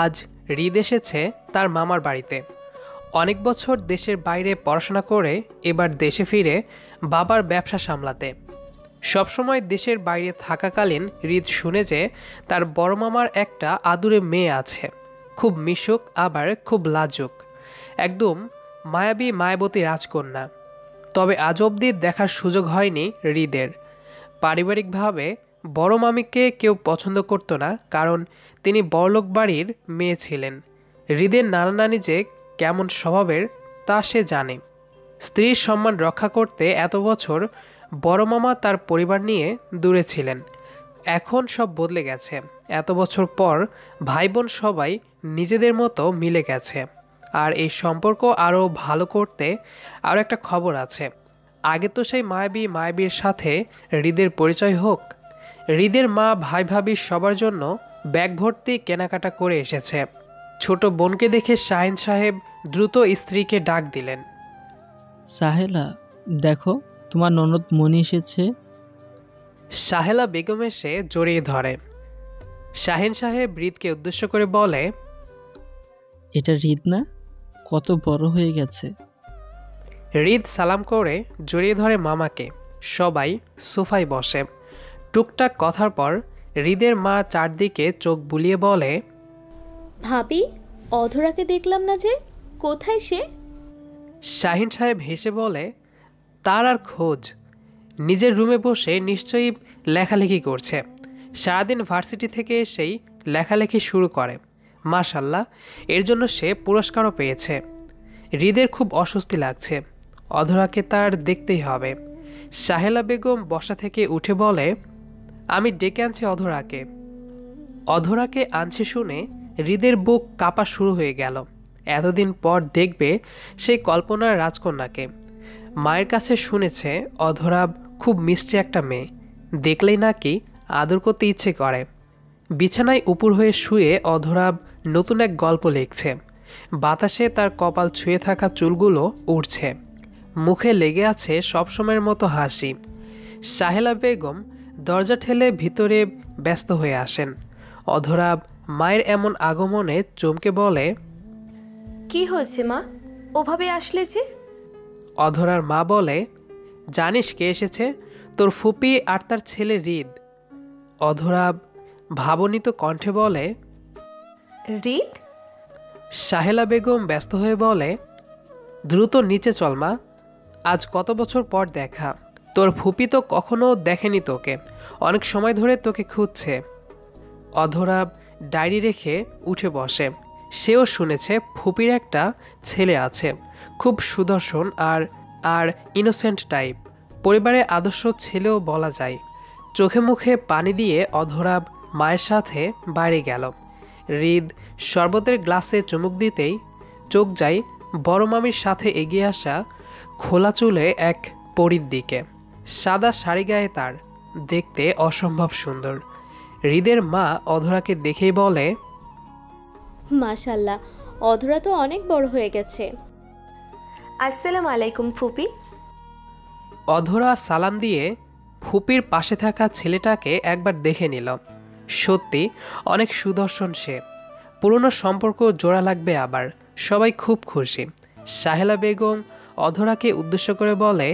আজ হৃদ এসেছে তার মামার বাড়িতে। অনেক বছর দেশের বাইরে পড়াশোনা করে এবার দেশে ফিরে বাবার ব্যবসা সামলাতে। সবসময় দেশের বাইরে থাকাকালীন হৃদ শুনে যে তার বড় মামার একটা আদুরে মেয়ে আছে, খুব মিশুক আবার খুব লাজুক, একদম মায়াবী মায়াবতী রাজকন্যা। তবে আজ অবধি দেখার সুযোগ হয়নি হৃদের। পারিবারিকভাবে বড় মামিকে কেউ পছন্দ করত না, কারণ তিনি বড়লোক বাড়ির মেয়ে ছিলেন। হৃদের নানা নানি যে কেমন স্বভাবের তা সে জানে। স্ত্রীর সম্মান রক্ষা করতে এত বছর বড় মামা তার পরিবার নিয়ে দূরে ছিলেন। এখন সব বদলে গেছে। এত বছর পর ভাই বোন সবাই নিজেদের মতো মিলে গেছে। আর এই সম্পর্ক আরও ভালো করতে আরও একটা খবর আছে। আগে তো সেই মায়াবী মায়াবীর সাথে হৃদের পরিচয় হোক। হৃদের মা ভাই ভাবি সবার জন্য ব্যাগ ভর্তি কেনাকাটা করে এসেছে। ছোট বোনকে দেখে শাহিন সাহেব দ্রুত স্ত্রীকে ডাক দিলেন। সাহেলা, দেখো তোমার ননদ মনি এসেছে। সাহেলা বেগম এসে জড়িয়ে ধরে। শাহিন সাহেব হৃদকে উদ্দেশ্য করে বলে, এটা হৃদ না? কত বড় হয়ে গেছে। হৃদ সালাম করে জড়িয়ে ধরে মামাকে। সবাই সোফায় বসে। টুকটাক কথার পর হৃদের মা চারদিকে চোখ বুলিয়ে বলে, ভাবি, অধরাকে দেখলাম না যে, কোথায় সে? শাহিন সাহেব হেসে বলে, তার আর খোঁজ। নিজের রুমে বসে নিশ্চয়ই লেখালেখি করছে। সারাদিন ভার্সিটি থেকে এসেই লেখালেখি শুরু করে। মাশাল্লাহ, এর জন্য সে পুরস্কারও পেয়েছে। হৃদের খুব অস্বস্তি লাগছে। অধরাকে তার দেখতেই হবে। সাহেলা বেগম বসা থেকে উঠে বলে, আমি ডেকে আনছি অধরাকে। অধরাকে আনছে শুনে হৃদের বুক কাঁপা শুরু হয়ে গেল। এতদিন পর দেখবে সেই কল্পনার রাজকন্যাকে। মায়ের কাছে শুনেছে অধরা খুব মিষ্টি একটা মেয়ে, দেখলেই নাকি আদর করতে ইচ্ছে করে। বিছানায় উপুর হয়ে শুয়ে অধরা নতুন এক গল্প লিখছে। বাতাসে তার কপাল ছুঁয়ে থাকা চুলগুলো উড়ছে। মুখে লেগে আছে সবসময়ের মতো হাসি। সাহেলা বেগম দরজা ঠেলে ভিতরে ব্যস্ত হয়ে আসেন। অধরা মায়ের এমন আগমনে চমকে বলে, কি হয়েছে মা, ওভাবে আসলে যে? অধরার মা বলে, জানিস কে এসেছে? তোর ফুপি আর তার ছেলে হৃদ। অধরা ভাবনিত কণ্ঠে বলে, হৃদ? সাহেলা বেগম ব্যস্ত হয়ে বলে, দ্রুত নিচে চল মা, আজ কত বছর পর দেখা। তোর ফুপি তো কখনো দেখেনি তোকে, অনেক সময় ধরে তোকে খুঁজছে। অধরা ডায়েরি রেখে উঠে বসে। সেও শুনেছে ফুপির একটা ছেলে আছে, খুব সুদর্শন আর আর ইনোসেন্ট টাইপ, পরিবারের আদর্শ ছেলেও বলা যায়। চোখে মুখে পানি দিয়ে অধরা মায়ের সাথে বাইরে গেল। হৃদ শরবতের গ্লাসে চুমুক দিতেই চোখ যায় বড় মামির সাথে এগিয়ে আসা খোলা চুলে এক পরীর দিকে। সাদা শাড়ি গায়ে তার, দেখতে অসম্ভব সুন্দর। হৃদের মা অধরাকে দেখেই বলে, মাশাল্লাহ, অধরা তো অনেক বড় হয়ে গেছে। আসসালামু আলাইকুম ফুপি। অধরা সালাম দিয়ে ফুপির পাশে থাকা ছেলেটাকে একবার দেখে নিল। সত্যি অনেক সুদর্শন সে। পুরনো সম্পর্ক জোড়া লাগবে আবার। সবাই খুব খুশি। সাহেলা বেগম অধরাকে উদ্দেশ্য করে বলে,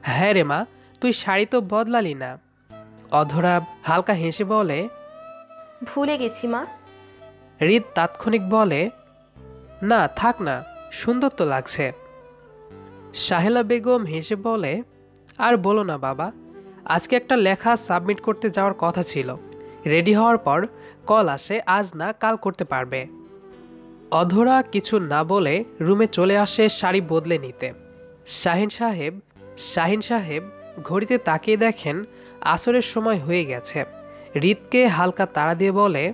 হ্যাঁ রে মা, তুই শাড়ি তো বদলালি না। অধরা হালকা হেসে বলে, ভুলে গেছি মা। হৃদ তাৎক্ষণিক বলে, না থাক না, সুন্দর তো লাগছে। সাহেলা বেগম হেসে বলে, আর বলো না বাবা, আজকে একটা লেখা সাবমিট করতে যাওয়ার কথা ছিল। রেডি হওয়ার পর কল আসে আজ না কাল করতে পারবে। অধরা কিছু না বলে রুমে চলে আসে শাড়ি বদলে নিতে। শাহিন সাহেব ঘড়িতে তাকিয়ে দেখেন আসরের সময় হয়ে গেছে। হৃদকে হালকা তাড়া দিয়ে বলে,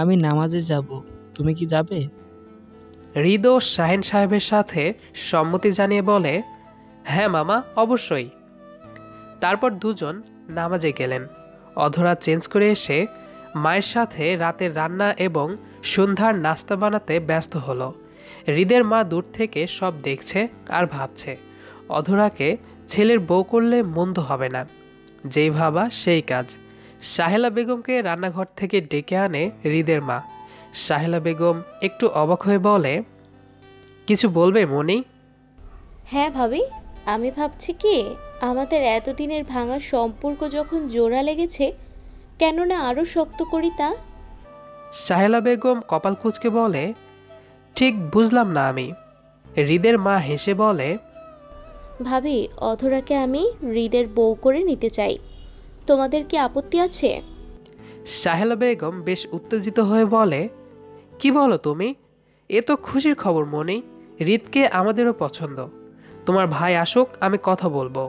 আমি নামাজে যাব, তুমি কি যাবে? হৃদ ও শাহিন সাহেবের সাথে সম্মতি জানিয়ে বলে, হ্যাঁ মামা, অবশ্যই। তারপর দুজন নামাজে গেলেন। অধরা চেঞ্জ করে এসে মায়ের সাথে রাতের রান্না এবং সন্ধ্যার নাস্তা বানাতে ব্যস্ত হলো। হৃদের মা দূর থেকে সব দেখছে আর ভাবছে, অধরাকে ছেলের বউ করলে মন্দ হবে না। যেই ভাবা সেই কাজ। সাহেলা বেগমকে রান্নাঘর থেকে ডেকে আনে হৃদের মা। সাহেলা বেগম একটু অবাক হয়ে বলে, কিছু বলবে মনি? হ্যাঁ ভাবি, আমি ভাবছি কি আমাদের এতদিনের ভাঙা সম্পর্ক যখন জোড়া লেগেছে, কেন না আরও শক্ত করি তা। সাহেলা বেগম কপাল কুঁচকে বলে, ঠিক বুঝলাম না আমি। হৃদের মা হেসে বলে, ভাবি, অধরাকে আমি হৃদের বউ করে নিতে চাই, তোমাদের কি আপত্তি আছে? সাহেলা বেগম বেশ উত্তেজিত হয়ে বলে, কি বলো তুমি? এ তো খুশির খবর মনি। হৃদকে আমাদেরও পছন্দ। তোমার ভাই আসুক, আমি কথা বলবো।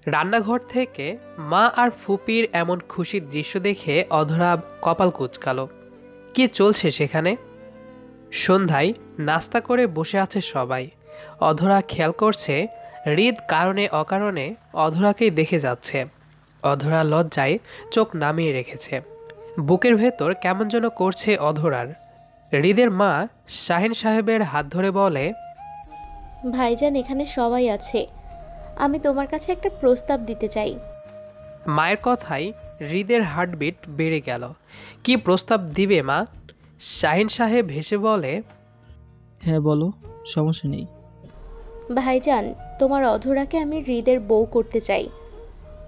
রান্নাঘর থেকে মা আর ফুপির এমন খুশির দৃশ্য দেখে অধরা কপাল কুঁচকালো। কি চলছে সেখানে? সন্ধ্যায় নাস্তা করে বসে আছে সবাই। অধরা খেয়াল করছে হৃদ কারণে অকারণে অধরাকেই দেখে যাচ্ছে। অধরা লজ্জায় চোখ নামিয়ে রেখেছে। বুকের ভেতর কেমন যেন করছে অধরার। হৃদের মা শাহিন সাহেবের হাত ধরে বলে, ভাইজান, এখানে সবাই আছে, আমি তোমার কাছে একটা প্রস্তাব দিতে চাই। মায়ের কথায় হৃদের হার্টবিট বেড়ে গেল। কি প্রস্তাব দিবে মা? শাহিন সাহেব হেসে বলে, হ্যাঁ বলো, সমস্যা নেই। ভাইজান, তোমার অধরাকে আমি হৃদের বউ করতে চাই।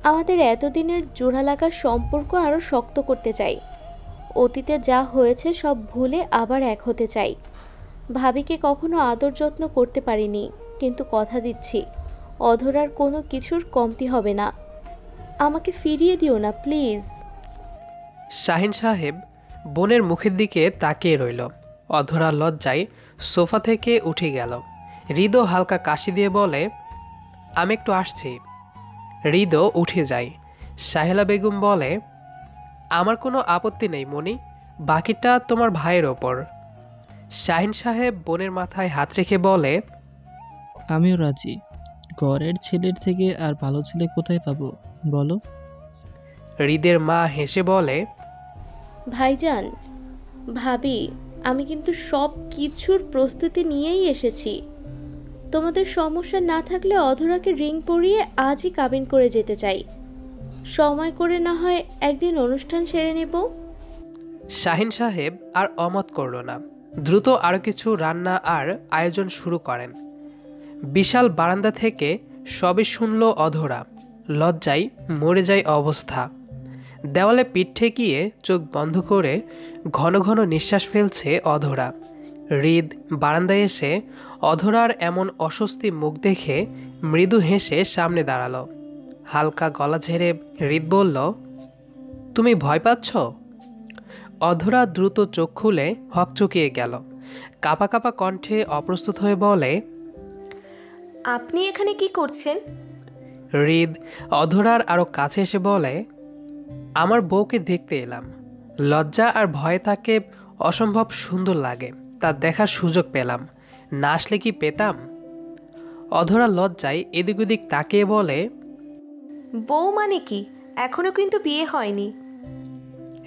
আমাদের এতদিনের জোড়া লাগার সম্পর্ক আরও শক্ত করতে চাই। অতীতে যা হয়েছে সব ভুলে আবার এক হতে চাই। ভাবিকে কখনো আদর যত্ন করতে পারিনি, কিন্তু কথা দিচ্ছি অধরার কোনো কিছুর কমতি হবে না। আমাকে ফিরিয়ে দিও না প্লিজ। শাহিন সাহেব বোনের মুখের দিকে তাকিয়ে রইল। অধরা লজ্জায় সোফা থেকে উঠে গেল। হৃদও হালকা কাশি দিয়ে বলে, আমি একটু আসছি। হৃদও উঠে যায়। সাহেলা বেগম বলে, আমার কোনো আপত্তি নেই মনি, বাকিটা তোমার ভাইয়ের ওপর। শাহিন সাহেব বোনের মাথায় হাত রেখে বলে, আমিও রাজি। ঘরের ছেলের থেকে আর ভালো ছেলে কোথায় পাবো বলো? হৃদের মা হেসে বলে, ভাইজান, ভাবি, আমি কিন্তু সব কিছুর প্রস্তুতি নিয়েই এসেছি। তোমাদের সমস্যা না থাকলে অধরাকে রিং পরিয়ে আজই কাবিন করে যেতে চাই। সময় করে না হয় একদিন অনুষ্ঠান সেরে নেব। শাহিন সাহেব আর অমত করল না। দ্রুত আরও কিছু রান্না আর আয়োজন শুরু করেন। বিশাল বারান্দা থেকে সবে শুনল অধরা। লজ্জায় মরে যায় অবস্থা। দেওয়ালে পিঠ ঠেকিয়ে চোখ বন্ধ করে ঘন ঘন নিঃশ্বাস ফেলছে অধরা। হৃদ বারান্দায় এসে অধরার এমন অস্বস্তি মুখ দেখে মৃদু হেসে সামনে দাঁড়ালো। হালকা গলা ঝেড়ে হৃদ বলল, তুমি ভয় পাচ্ছ? অধরা দ্রুত চোখ খুলে হকচকিয়ে গেল। কাঁপা কাঁপা কণ্ঠে অপ্রস্তুত হয়ে বলে, আপনি এখানে কি করছেন? হৃদ অধরার আরও কাছে এসে বলে, আমার বউকে দেখতে এলাম। লজ্জা আর ভয়ে তাকে অসম্ভব সুন্দর লাগে, তা দেখার সুযোগ পেলাম। না আসলে কি পেতাম? অধরা লজ্জায় এদিক ওদিক তাকিয়ে বলে, বউ মানে কি? এখনো কিন্তু বিয়ে হয়নি।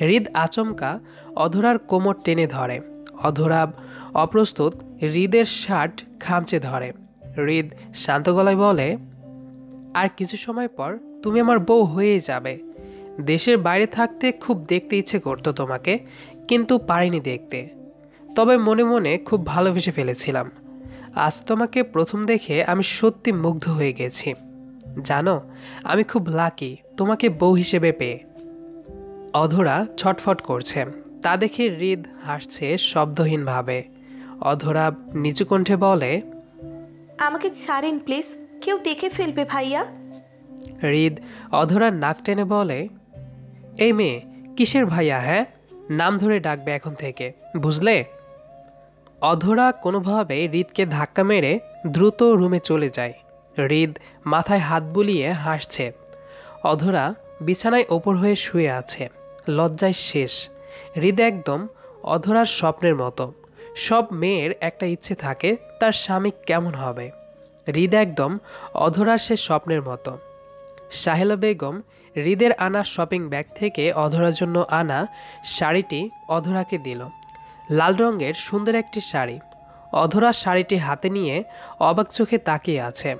হৃদ আচমকা অধরার কোমর টেনে ধরে। অধরা অপ্রস্তুত হৃদের শার্ট খামচে ধরে। হৃদ শান্ত গলায় বলে, আর কিছু সময় পর তুমি আমার বউ হয়েই যাবে। দেশের বাইরে থাকতে খুব দেখতে ইচ্ছে করতো তোমাকে, কিন্তু পারিনি দেখতে। তবে মনে মনে খুব ভালোবেসে ফেলেছিলাম। আজ তোমাকে প্রথম দেখে আমি সত্যি মুগ্ধ হয়ে গেছি। জানো, আমি খুব লাকি তোমাকে বউ হিসেবে পেয়ে। অধরা ছটফট করছে, তা দেখে হৃদ হাসছে শব্দহীনভাবে। অধরা নিচু কণ্ঠে বলে, আমাকে ছাড়েন প্লিজ, কেউ দেখে ফেলবে ভাইয়া। হৃদ অধরার নাক টেনে বলে, এই মেয়ে কিসের ভাইয়া? হ্যাঁ, নাম ধরে ডাকবে এখন থেকে, বুঝলে? অধরা কোনোভাবে হৃদকে ধাক্কা মেরে দ্রুত রুমে চলে যায়। হৃদ মাথায় হাত বুলিয়ে হাসছে। অধরা বিছানায় ওপর হয়ে শুয়ে আছে, লজ্জায় শেষ। হৃদ একদম অধরার স্বপ্নের মতো। সব মেয়ের একটা ইচ্ছে থাকে তার স্বামী কেমন হবে। হৃদ একদম অধরার সে স্বপ্নের মতো। সাহেলা বেগম হৃদের আনা শপিং ব্যাগ থেকে অধরার জন্য আনা শাড়িটি অধরাকে দিল। লাল রঙের সুন্দর একটি শাড়ি। অধরা শাড়িটি হাতে নিয়ে অবাক চোখে তাকিয়ে আছে।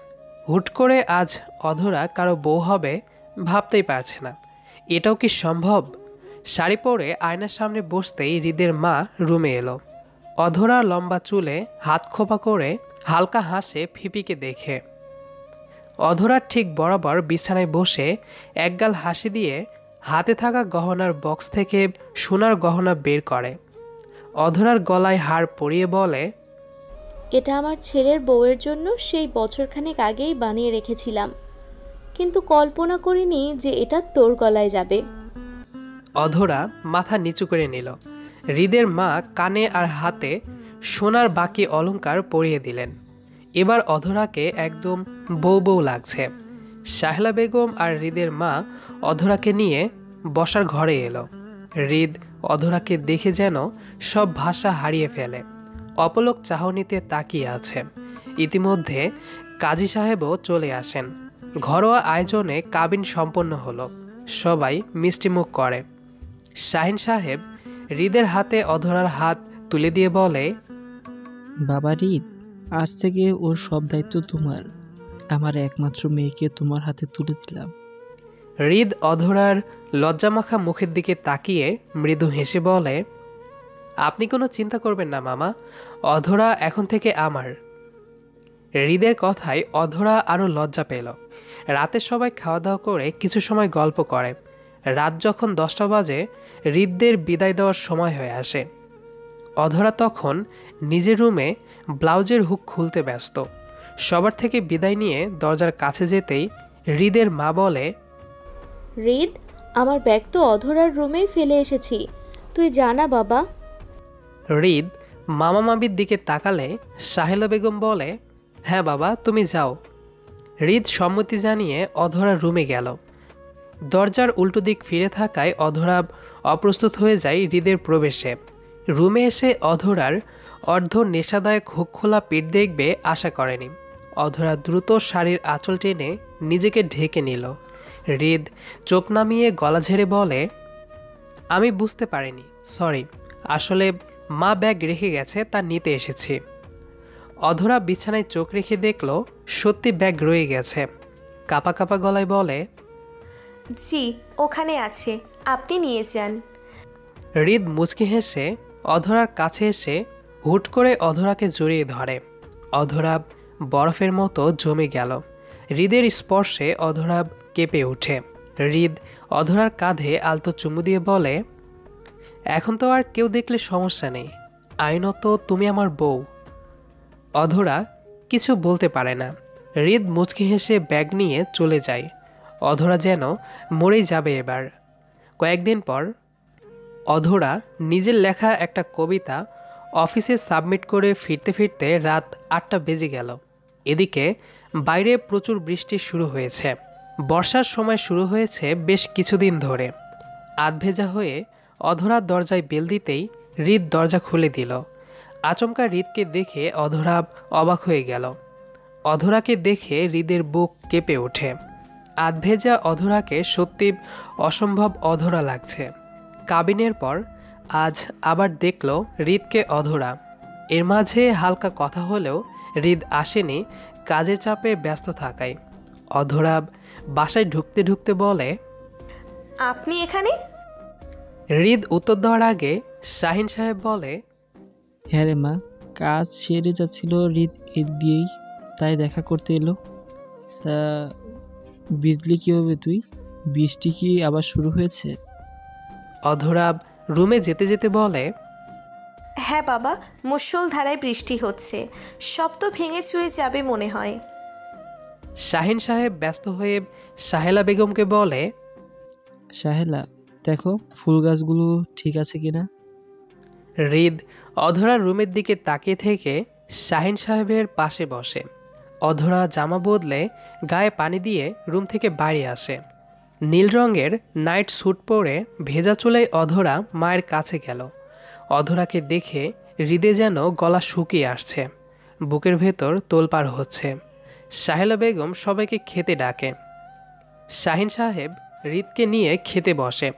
হুট করে আজ অধরা কারো বউ হবে ভাবতেই পারছে না। এটাও কি সম্ভব? শাড়ি পরে আয়নার সামনে বসতেই হৃদের মা রুমে এলো। অধরা লম্বা চুলে হাত খোপা করে হালকা হাসে ফিপিকে দেখে। অধরার ঠিক বরাবর বিছানায় বসে একগাল হাসি দিয়ে হাতে থাকা গহনার বক্স থেকে সোনার গহনা বের করে। অধরার গলায় হার পরিয়ে বলে, এটা আমার ছেলের বউয়ের জন্য সেই বছরখানেক আগেই বানিয়ে রেখেছিলাম, কিন্তু কল্পনা করিনি যে এটা তোর গলায় যাবে। অধরা মাথা নিচু করে নিল। হৃদের মা কানে আর হাতে সোনার বাকি অলংকার পরিয়ে দিলেন। এবার অধরাকে একদম বউ বউ লাগছে। শাহলা বেগম আর হৃদের মা অধরাকে নিয়ে বসার ঘরে এলো। হৃদ অধরাকে দেখে যেন সব ভাষা হারিয়ে ফেলে। অপলক চাহনিতে তাকিয়ে আছে। ইতিমধ্যে কাজী সাহেবও চলে আসেন। ঘরোয়া আয়োজনে কাবিন সম্পন্ন হলো। সবাই মিষ্টিমুখ করে। শাহিন সাহেব হৃদের হাতে অধরার হাত তুলে দিয়ে বলে, বাবা রিদ, আজ থেকে ওর সব দায়িত্ব তোমার। আমার একমাত্র মেয়েকে তোমার হাতে তুলে দিলাম। হৃদ অধরার লজ্জামাখা মুখের দিকে তাকিয়ে মৃদু হেসে বলে, আপনি কোনো চিন্তা করবেন না মামা, অধরা এখন থেকে আমার। হৃদের কথায় অধরা আরও লজ্জা পেল। রাতে সবাই খাওয়া দাওয়া করে কিছু সময় গল্প করে। রাত যখন 10টা বাজে হৃদদের বিদায় দেওয়ার সময় হয়ে আসে। অধরা তখন নিজের রুমে ব্লাউজের হুক খুলতে ব্যস্ত। সবার থেকে বিদায় নিয়ে দরজার কাছে যেতেই হৃদের মা বলে, হৃদ, আমার ব্যাগ তো অধরার রুমেই ফেলে এসেছি, তুই জানা বাবা। হৃদ মামা মামির দিকে তাকালে সাহেলা বেগম বলে, হ্যাঁ বাবা তুমি যাও। হৃদ সম্মতি জানিয়ে অধরার রুমে গেল। দরজার উল্টো দিক ফিরে থাকায় অধরা অপ্রস্তুত হয়ে যায় হৃদের প্রবেশে। রুমে এসে অধরার অর্ধ নেশাদায়ক হুক খোলা পিঠ দেখবে আশা করেনি। অধরা দ্রুত শাড়ির আঁচল টেনে নিজেকে ঢেকে নিল। হৃদ চোখ নামিয়ে গলা ঝেড়ে বলে, আমি বুঝতে পারিনি, সরি, আসলে মা ব্যাগ রেখে গেছে, তা নিতে এসেছি। অধরা বিছানায় চোখ রেখে দেখল সত্যি ব্যাগ রয়ে গেছে। কাপা কাপা গলায় বলে, জি ওখানে আছে, আপনি নিয়ে যান। হৃদ মুচকি হেসে অধরার কাছে এসে হুট করে অধরাকে জড়িয়ে ধরে। অধরা বরফের মতো জমে গেল। হৃদের স্পর্শে অধরা কেঁপে ওঠে। হৃদ অধরার কাঁধে আলতো চুমু দিয়ে বলে, এখন তো আর কেউ দেখলে সমস্যা নেই, আইনত তুমি আমার বউ। অধরা কিছু বলতে পারে না। হৃদ মুচকি হেসে ব্যাগ নিয়ে চলে যায়। অধরা যেন মরেই যাবে এবার। কয়েকদিন পর অধরা নিজের লেখা একটা কবিতা অফিসে সাবমিট করে ফিরতে ফিরতে রাত 8টা বেজে গেল। এদিকে বাইরে প্রচুর বৃষ্টি শুরু হয়েছে। বর্ষার সময় শুরু হয়েছে বেশ কিছুদিন ধরে। আধভেজা হয়ে অধরার দরজায় বেল দিতেই হৃদ দরজা খুলে দিল। আচমকা হৃদকে দেখে অধরা অবাক হয়ে গেল। অধরাকে দেখে হৃদের বুক কেঁপে ওঠে। আধভেজা অধরাকে সত্যি অসম্ভব অধরা লাগছে। কাবিনের পর আজ আবার দেখল হৃদকে অধরা। এর মাঝে হালকা কথা হলেও হৃদ আসেনি কাজের চাপে ব্যস্ত থাকায়। অধরা বাসায় ঢুকতে ঢুকতে বলে, আপনি এখানে? হৃদ উত্তর দেওয়ার আগে শাহিন সাহেব বলে, হ্যাঁ রে মা, কাজ সেরে যাচ্ছিল রিদ এর দিয়েই, তাই দেখা করতে এলো। তা বিজলি কীভাবে তুই? বৃষ্টি কি আবার শুরু হয়েছে? অধরা রুমে যেতে যেতে বলে, হ্যাঁ বাবা, মুষলধারায় বৃষ্টি হচ্ছে, সব তো ভেঙে চুরে যাবে মনে হয়। শাহিন সাহেব ব্যস্ত হয়ে সাহেলা বেগমকে বলে, সাহেলা, দেখো ফুল গাছগুলো ঠিক আছে কিনা। হৃদ অধরার রুমের দিকে তাকিয়ে থেকে শাহিন সাহেবের পাশে বসে। অধরা জামা বদলে গায়ে পানি দিয়ে রুম থেকে বাইরে আসে। নীল রঙের নাইট স্যুট পরে ভেজা চুলে অধরা মায়ের কাছে গেল। অধরাকে দেখে হৃদে যেন গলা শুকিয়ে আসছে, বুকের ভেতর তোলপাড় হচ্ছে। সাহেলা বেগম সবাইকে খেতে ডাকে। শাহিন সাহেব হৃদকে নিয়ে খেতে বসে।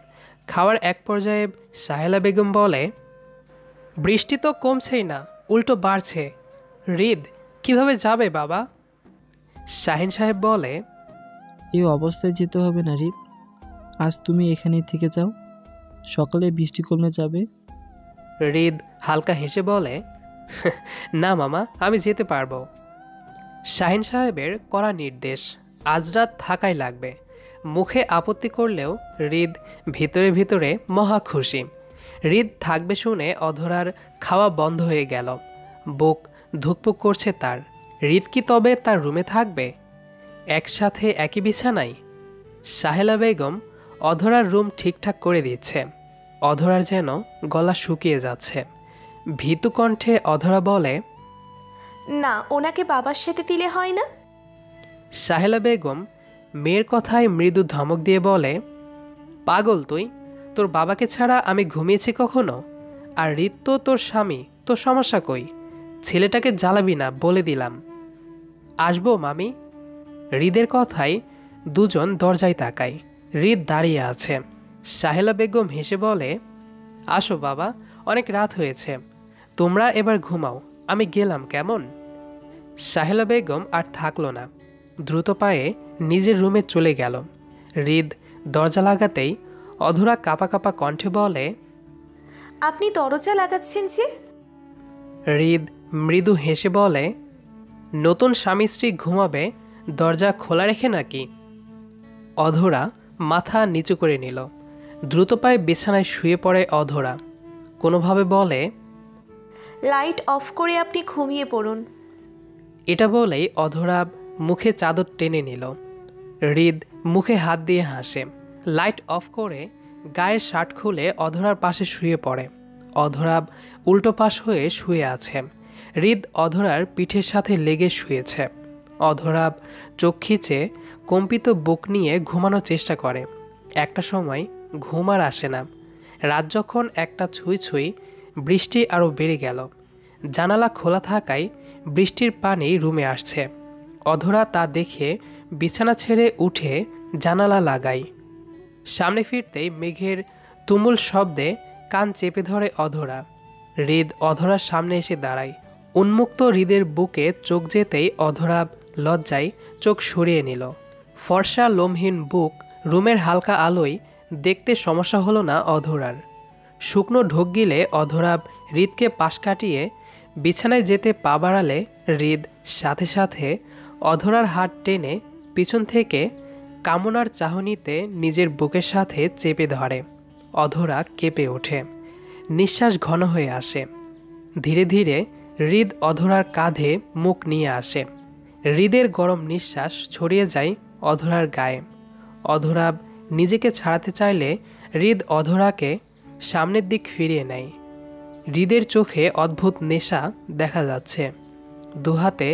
খাওয়ার এক পর্যায়ে সাহেলা বেগম বলে, বৃষ্টি তো কমছেই না, উল্টো বাড়ছে। হৃদ কিভাবে যাবে বাবা? শাহিন সাহেব বলে, এই অবস্থায় যেতে হবে না রিদ, আজ তুমি এখানেই থেকে যাও, সকালে বৃষ্টি কমে যাবে। হৃদ হালকা হেসে বলে, না মামা, আমি যেতে পারবো। শাহিন সাহেবের কড়া নির্দেশ, আজ রাত থাকাই লাগবে। মুখে আপত্তি করলেও হৃদ ভিতরে ভিতরে মহা খুশি। হৃদ থাকবে শুনে অধরার খাওয়া বন্ধ হয়ে গেল। বুক ধুকপুক করছে তার। হৃদ কি তবে তার রুমে থাকবে, একসাথে একই বিছানায়? সাহেলা বেগম অধরার রুম ঠিকঠাক করে দিচ্ছে। অধরার যেন গলা শুকিয়ে যাচ্ছে। ভীতু কণ্ঠে অধরা বলে, না, ওনাকে বাবার সাথে দিলে হয় না? সাহেলা বেগম মেয়ের কথায় মৃদু ধমক দিয়ে বলে, পাগল তুই? তোর বাবাকে ছাড়া আমি ঘুমিয়েছি কখনো? আর হৃদ তো তোর স্বামী, তোর সমস্যা কই? ছেলেটাকে জ্বালাবি না বলে দিলাম। আসবো মামি। হৃদের কথায় দুজন দরজায় তাকায়। হৃদ দাঁড়িয়ে আছে। সাহেলা বেগম হেসে বলে, আসো বাবা, অনেক রাত হয়েছে, তোমরা এবার ঘুমাও, আমি গেলাম কেমন? সাহেলা বেগম আর থাকলো না, দ্রুত পায়ে নিজের রুমে চলে গেল। হৃদ দরজা লাগাতেই অধরা কাঁপা কাঁপা কণ্ঠে বলে, আপনি দরজা লাগাচ্ছেন যে? হৃদ মৃদু হেসে বলে, নতুন স্বামী স্ত্রী ঘুমাবে দরজা খোলা রেখে নাকি? অধরা মাথা নিচু করে নিল। দ্রুত পায়ে বিছানায় শুয়ে পড়ে অধরা। কোনোভাবে বলে, লাইট অফ করে আপনি ঘুমিয়ে পড়ুন। এটা বলেই অধরা মুখে চাদর টেনে নিল। হৃদ মুখে হাত দিয়ে হাসে। লাইট অফ করে গায়ের শার্ট খুলে অধরার পাশে শুয়ে পড়ে। অধরাব উল্টো পাশ হয়ে শুয়ে আছে। হৃদ অধরার পিঠের সাথে লেগে শুয়েছে। অধরাব চোখ খিচে কম্পিত বুক নিয়ে ঘুমানোর চেষ্টা করে। একটা সময় ঘুম আর আসে না। রাত যখন একটা ছুঁই ছুঁই, বৃষ্টি আরও বেড়ে গেল। জানালা খোলা থাকায় বৃষ্টির পানি রুমে আসছে। অধরা তা দেখে বিছানা ছেড়ে উঠে জানালা লাগায়। সামনে ফিরতেই মেঘের তুমুল শব্দে কান চেপে ধরে অধরা। হৃদ অধরার সামনে এসে দাঁড়ায়। উন্মুক্ত হৃদের বুকে চোখ যেতেই অধরা লজ্জায় চোখ সরিয়ে নিল। ফর্সা লোমহীন বুক রুমের হালকা আলোয় দেখতে সমস্যা হলো না অধরার। শুকনো ঢোক গিলে অধরা হৃদকে পাশ কাটিয়ে বিছানায় যেতে পা বাড়ালে হৃদ সাথে সাথে অধরার হাত টেনে পিছন থেকে কামনার চাহনিতে নিজের বুকের সাথে চেপে ধরে। অধরা কেঁপে ওঠে, নিঃশ্বাস ঘন হয়ে আসে। ধীরে ধীরে হৃদ অধরার কাঁধে মুখ নিয়ে আসে। হৃদের গরম নিঃশ্বাস ছড়িয়ে যায় অধরার গায়ে। অধরা নিজেকে ছাড়াতে চাইলে হৃদ অধরাকে সামনের দিক ফিরিয়ে নেয়। হৃদের চোখে অদ্ভুত নেশা দেখা যাচ্ছে। দুহাতে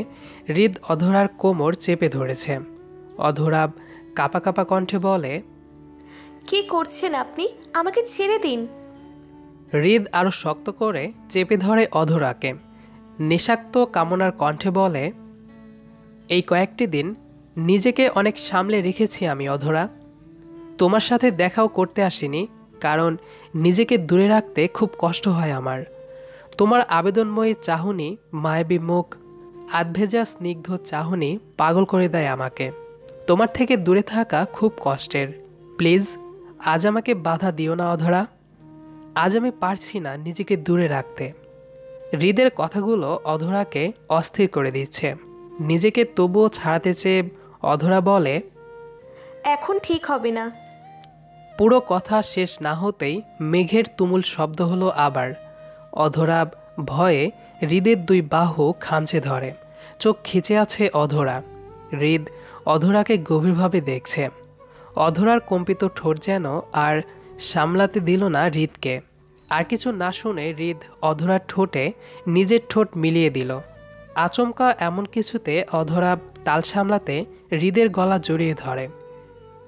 হৃদ অধরার কোমর চেপে ধরেছে। অধরাব কাঁপা কাঁপা কণ্ঠে বলে, কি করছেন আপনি? আমাকে ছেড়ে দিন। হৃদ আরও শক্ত করে চেপে ধরে অধরাকে। নেশাক্ত কামনার কণ্ঠে বলে, এই কয়েকটি দিন নিজেকে অনেক সামলে রেখেছি আমি অধরা। তোমার সাথে দেখাও করতে আসিনি, কারণ নিজেকে দূরে রাখতে খুব কষ্ট হয় আমার। তোমার আবেদনময়ী চাহনি, মায়াবী মুখ, আধভেজা স্নিগ্ধ চাহনি পাগল করে দেয় আমাকে। তোমার থেকে দূরে থাকা খুব কষ্টের। প্লিজ আজ আমাকে বাধা দিও না অধরা। আজ আমি পারছি না নিজেকে দূরে রাখতে। হৃদের কথাগুলো অধরাকে অস্থির করে দিচ্ছে। নিজেকে তবুও ছাড়াতে চেয়ে অধরা বলে, এখন ঠিক হবে না। পুরো কথা শেষ না হতেই মেঘের তুমুল শব্দ হলো আবার। অধরা ভয়ে হৃদের দুই বাহু খামচে ধরে। চোখ খিচে আছে অধরা। হৃদ অধরাকে গভীরভাবে দেখছে। অধরার কম্পিত ঠোঁট যেন আর সামলাতে দিল না হৃদকে। আর কিছু না শুনে হৃদ অধরার ঠোঁটে নিজের ঠোঁট মিলিয়ে দিল। আচমকা এমন কিছুতে অধরা তাল সামলাতে হৃদের গলা জড়িয়ে ধরে।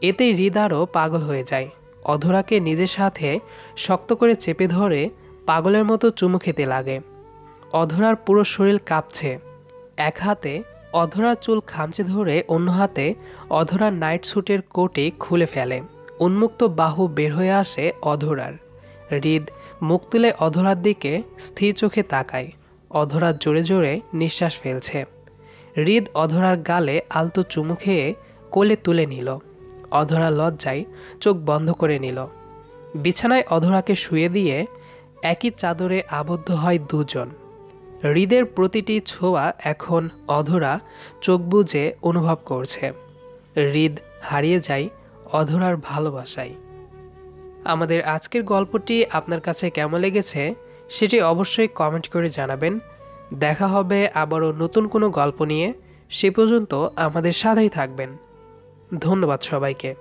এতে হৃদ আরও পাগল হয়ে যায়। অধরাকে নিজের সাথে শক্ত করে চেপে ধরে পাগলের মতো চুমু খেতে লাগে। অধরার পুরো শরীর কাঁপছে। এক হাতে অধরার চুল খামচে ধরে অন্য হাতে অধরার নাইট স্যুটের কোটে খুলে ফেলে। উন্মুক্ত বাহু বের হয়ে আসে অধরার। হৃদ মুখ তুলে অধরার দিকে স্থির চোখে তাকায়। অধরা জোরে জোরে নিঃশ্বাস ফেলছে। হৃদ অধরার গালে আলতো চুমু খেয়ে কোলে তুলে নিল। অধরা লজ্জায় চোখ বন্ধ করে নিল। বিছানায় অধরাকে শুয়ে দিয়ে একই চাদরে আবদ্ধ হয় দুজন। হৃদের প্রতিটি ছোঁয়া এখন অধরা চোখ বুজে অনুভব করছে। হৃদ হারিয়ে যায় অধরার ভালোবাসায়। আমাদের আজকের গল্পটি আপনার কাছে কেমন লেগেছে সেটি অবশ্যই কমেন্ট করে জানাবেন। দেখা হবে আবারও নতুন কোনো গল্প নিয়ে। সে পর্যন্ত আমাদের সাথেই থাকবেন। ধন্যবাদ সবাইকে।